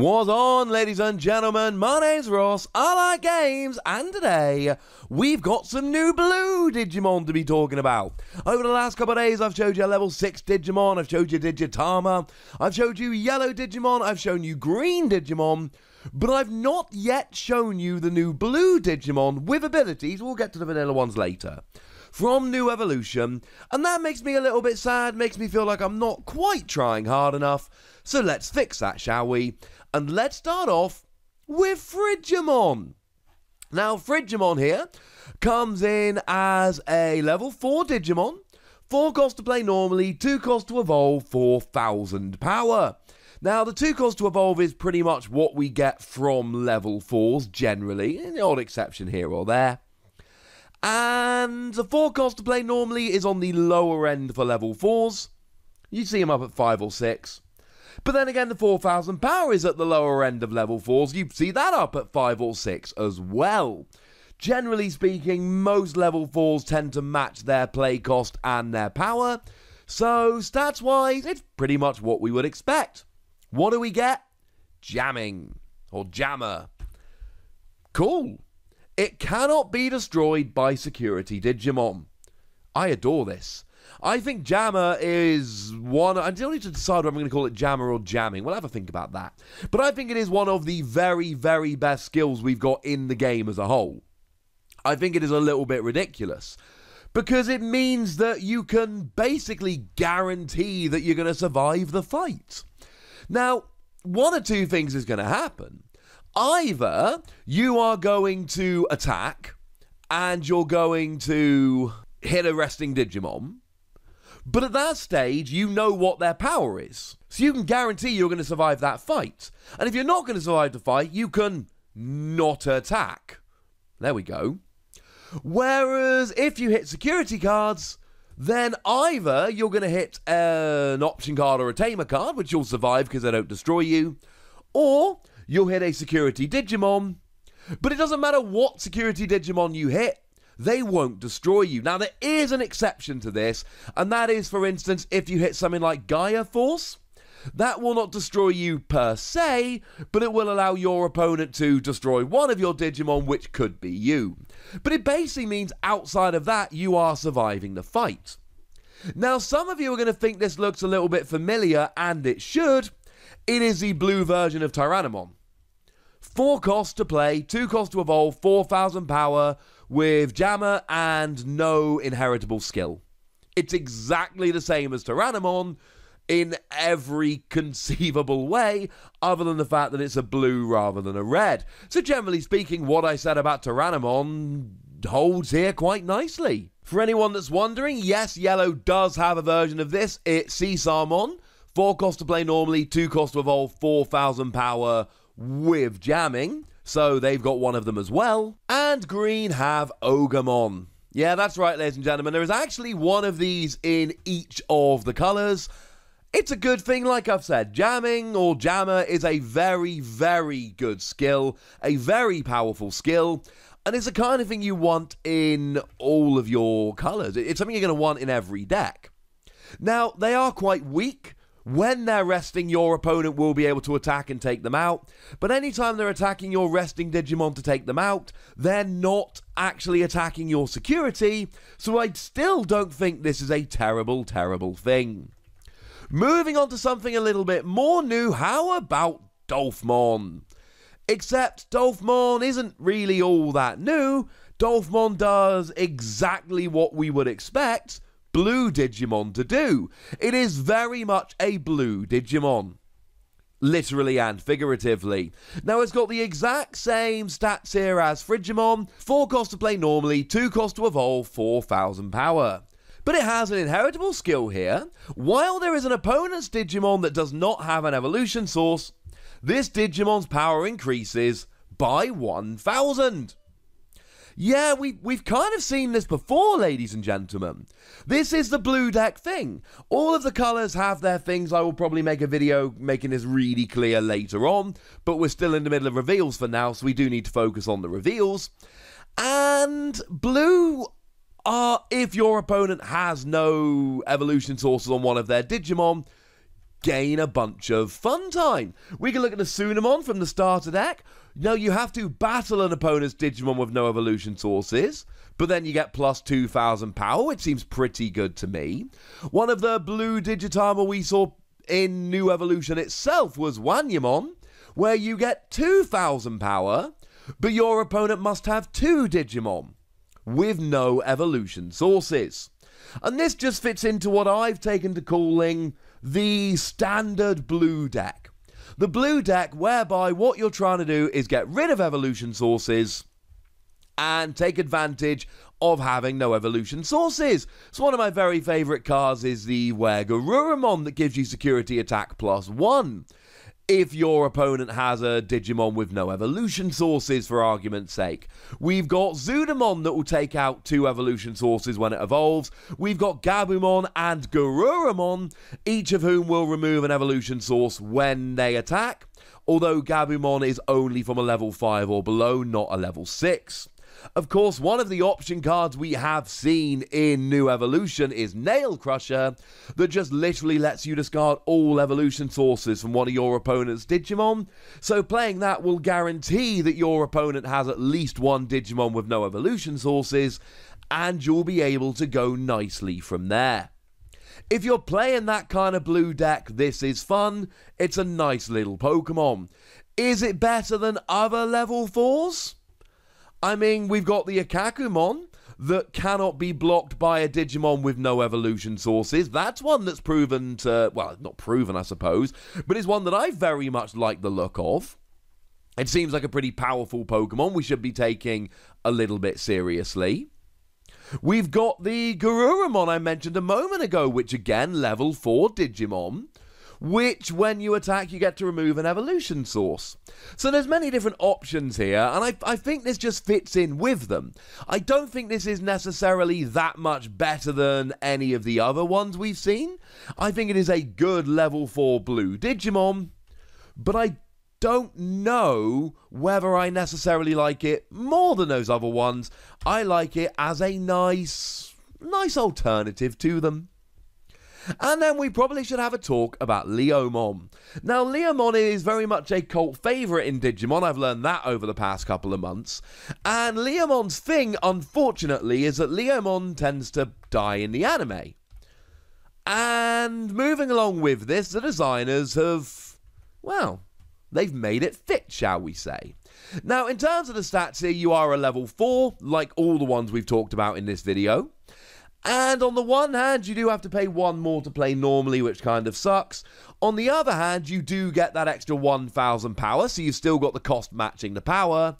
What's on, ladies and gentlemen? My name's Ross, I like games, and today we've got some new blue Digimon to be talking about. Over the last couple of days, I've showed you a level 6 Digimon, I've showed you Digitama, I've showed you yellow Digimon, I've shown you green Digimon, but I've not yet shown you the new blue Digimon with abilities. We'll get to the vanilla ones later, from New Evolution, and that makes me a little bit sad, makes me feel like I'm not quite trying hard enough, so let's fix that, shall we? And let's start off with Frigimon. Now, Frigimon here comes in as a level 4 Digimon, 4 cost to play normally, 2 cost to evolve, 4,000 power. Now, the 2 cost to evolve is pretty much what we get from level 4s generally, an odd exception here or there. And the 4 cost to play normally is on the lower end for level 4s. You see them up at 5 or 6. But then again, the 4,000 power is at the lower end of level 4s. You see that up at 5 or 6 as well. Generally speaking, most level 4s tend to match their play cost and their power. So, stats-wise, it's pretty much what we would expect. What do we get? Jamming. Or jammer. Cool. It cannot be destroyed by security Digimon. I adore this. I think Jammer is one... I still need to decide whether I'm going to call it Jammer or Jamming. We'll have a think about that. But I think it is one of the very, very best skills we've got in the game as a whole. I think it is a little bit ridiculous, because it means that you can basically guarantee that you're going to survive the fight. Now, one or two things is going to happen. Either you are going to attack, and you're going to hit a resting Digimon, but at that stage, you know what their power is. So you can guarantee you're going to survive that fight. And if you're not going to survive the fight, you can not attack. There we go. Whereas if you hit security cards, then either you're going to hit an option card or a tamer card, which you'll survive because they don't destroy you, or you'll hit a security Digimon. But it doesn't matter what security Digimon you hit, they won't destroy you. Now, there is an exception to this, and that is, for instance, if you hit something like Gaia Force. That will not destroy you per se, but it will allow your opponent to destroy one of your Digimon, which could be you. But it basically means outside of that, you are surviving the fight. Now, some of you are going to think this looks a little bit familiar, and it should. It is the blue version of Tyrannomon. 4 costs to play, 2 costs to evolve, 4,000 power, with Jammer and no inheritable skill. It's exactly the same as Tyrannomon in every conceivable way, other than the fact that it's a blue rather than a red. So generally speaking, what I said about Tyrannomon holds here quite nicely. For anyone that's wondering, yes, yellow does have a version of this. It's Seesawmon. 4 costs to play normally, 2 costs to evolve, 4,000 power with jamming. So they've got one of them as well. And green have Ogremon. Yeah, that's right, ladies and gentlemen. There is actually one of these in each of the colours. It's a good thing, like I've said. Jamming or jammer is a very, very good skill. A very powerful skill. And it's the kind of thing you want in all of your colours. It's something you're going to want in every deck. Now, they are quite weak. When they're resting, your opponent will be able to attack and take them out. But anytime they're attacking your resting Digimon to take them out, they're not actually attacking your security. So I still don't think this is a terrible, terrible thing. Moving on to something a little bit more new, how about Dolphmon? Except Dolphmon isn't really all that new. Dolphmon does exactly what we would expect blue Digimon to do. It is very much a blue Digimon. Literally and figuratively. Now, it's got the exact same stats here as Frigimon. 4 costs to play normally, 2 costs to evolve, 4,000 power. But it has an inheritable skill here. While there is an opponent's Digimon that does not have an evolution source, this Digimon's power increases by 1,000. Yeah, we've kind of seen this before, ladies and gentlemen. This is the blue deck thing. All of the colours have their things. I will probably make a video making this really clear later on, but we're still in the middle of reveals for now, so we do need to focus on the reveals. And blue if your opponent has no evolution sources on one of their Digimon, gain a bunch of fun time. We can look at the Sunamon from the starter deck. Now, you have to battle an opponent's Digimon with no evolution sources, but then you get plus 2,000 power, which seems pretty good to me. One of the blue Digitama we saw in New Evolution itself was Wanyamon, where you get 2,000 power, but your opponent must have 2 Digimon with no evolution sources. And this just fits into what I've taken to calling the standard blue deck. The blue deck whereby what you're trying to do is get rid of evolution sources and take advantage of having no evolution sources. So one of my very favourite cards is the Garurumon that gives you security attack +1. If your opponent has a Digimon with no evolution sources, for argument's sake. We've got Zudamon that will take out 2 evolution sources when it evolves. We've got Gabumon and Garurumon, each of whom will remove an evolution source when they attack, although Gabumon is only from a level 5 or below, not a level 6. Of course, one of the option cards we have seen in New Evolution is Nail Crusher, that just literally lets you discard all evolution sources from one of your opponent's Digimon. So playing that will guarantee that your opponent has at least 1 Digimon with no evolution sources, and you'll be able to go nicely from there. If you're playing that kind of blue deck, this is fun. It's a nice little Pokemon. Is it better than other level 4s? I mean, we've got the Akakumon that cannot be blocked by a Digimon with no evolution sources. That's one that's proven to, well, not proven, I suppose, but is one that I very much like the look of. It seems like a pretty powerful Pokemon we should be taking a little bit seriously. We've got the Garurumon I mentioned a moment ago, which again, level 4 Digimon, which when you attack you get to remove an evolution source. So there's many different options here, and I think this just fits in with them. I don't think this is necessarily that much better than any of the other ones we've seen. I think it is a good level 4 blue Digimon, but I don't know whether I necessarily like it more than those other ones. I like it as a nice alternative to them. And then we probably should have a talk about Leomon. Now, Leomon is very much a cult favourite in Digimon. I've learned that over the past couple of months. And Leomon's thing, unfortunately, is that Leomon tends to die in the anime. And moving along with this, the designers have, well, they've made it fit, shall we say. Now, in terms of the stats here, you are a level 4, like all the ones we've talked about in this video. And on the one hand, you do have to pay 1 more to play normally, which kind of sucks. On the other hand, you do get that extra 1,000 power, so you've still got the cost matching the power.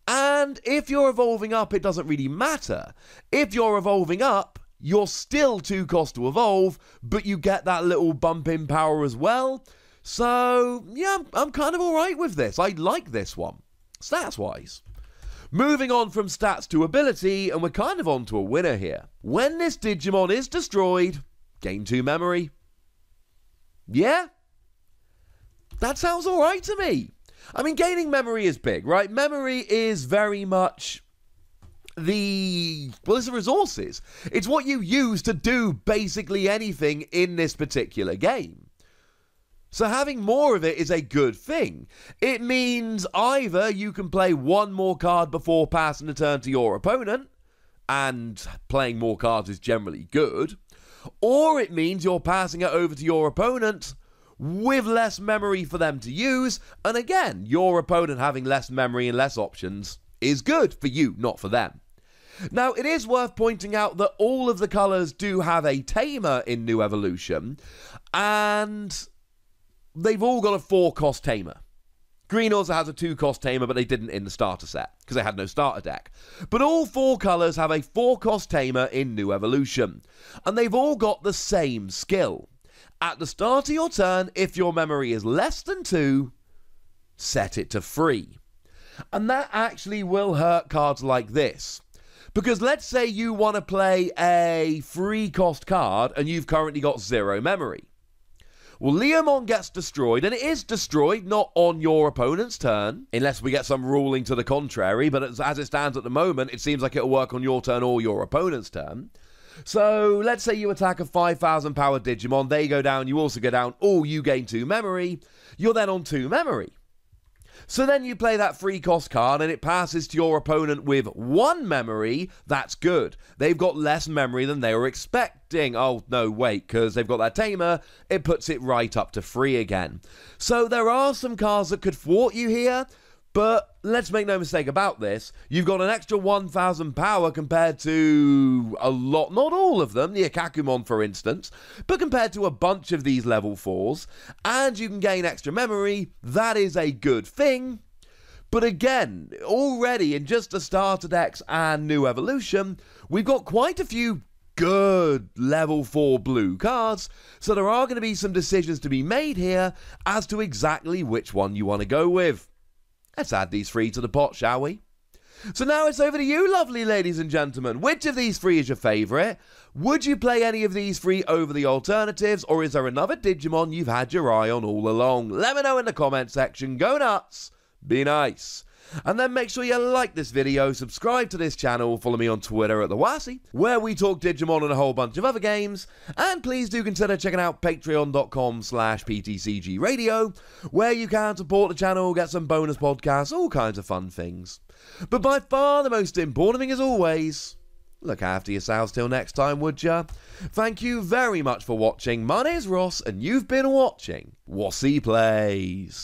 And if you're evolving up, it doesn't really matter. If you're evolving up, you're still 2 cost to evolve, but you get that little bump in power as well. So, yeah, I'm kind of alright with this. I like this one, stats-wise. Moving on from stats to ability, and we're kind of on to a winner here. When this Digimon is destroyed, gain 2 memory. Yeah? That sounds alright to me. I mean, gaining memory is big, right? Memory is very much it's the resources. It's what you use to do basically anything in this particular game. So having more of it is a good thing. It means either you can play 1 more card before passing the turn to your opponent, and playing more cards is generally good, or it means you're passing it over to your opponent with less memory for them to use, and again, your opponent having less memory and less options is good for you, not for them. Now, it is worth pointing out that all of the colours do have a tamer in New Evolution, and they've all got a 4-cost tamer. Green also has a 2-cost tamer, but they didn't in the starter set, because they had no starter deck. But all 4 colours have a 4-cost tamer in New Evolution, and they've all got the same skill. At the start of your turn, if your memory is less than 2, set it to 3. And that actually will hurt cards like this. Because let's say you want to play a 3-cost card, and you've currently got 0 memory. Well, Leomon gets destroyed, and it is destroyed not on your opponent's turn, unless we get some ruling to the contrary, but as it stands at the moment, it seems like it'll work on your turn or your opponent's turn. So let's say you attack a 5,000 power Digimon, they go down, you also go down, you gain 2 memory, you're then on 2 memory. So then you play that free cost card and it passes to your opponent with 1 memory. That's good. They've got less memory than they were expecting. Oh, no, wait, because they've got that tamer, it puts it right up to 3 again. So there are some cards that could thwart you here, but let's make no mistake about this. You've got an extra 1,000 power compared to a lot, not all of them, the Ikakumon for instance, but compared to a bunch of these level 4s, and you can gain extra memory. That is a good thing. But again, already in just the starter decks and new evolution, we've got quite a few good level 4 blue cards, so there are going to be some decisions to be made here as to exactly which one you want to go with. Let's add these 3 to the pot, shall we? So now it's over to you, lovely ladies and gentlemen. Which of these 3 is your favourite? Would you play any of these 3 over the alternatives, or is there another Digimon you've had your eye on all along? Let me know in the comment section. Go nuts. Be nice. And then make sure you like this video, subscribe to this channel, follow me on Twitter at the Wossy, where we talk Digimon and a whole bunch of other games, and please do consider checking out patreon.com/PTCGradio, where you can support the channel, get some bonus podcasts, all kinds of fun things. But by far the most important thing as always, look after yourselves till next time, would ya? Thank you very much for watching. My name's Ross, and you've been watching Wossy Plays.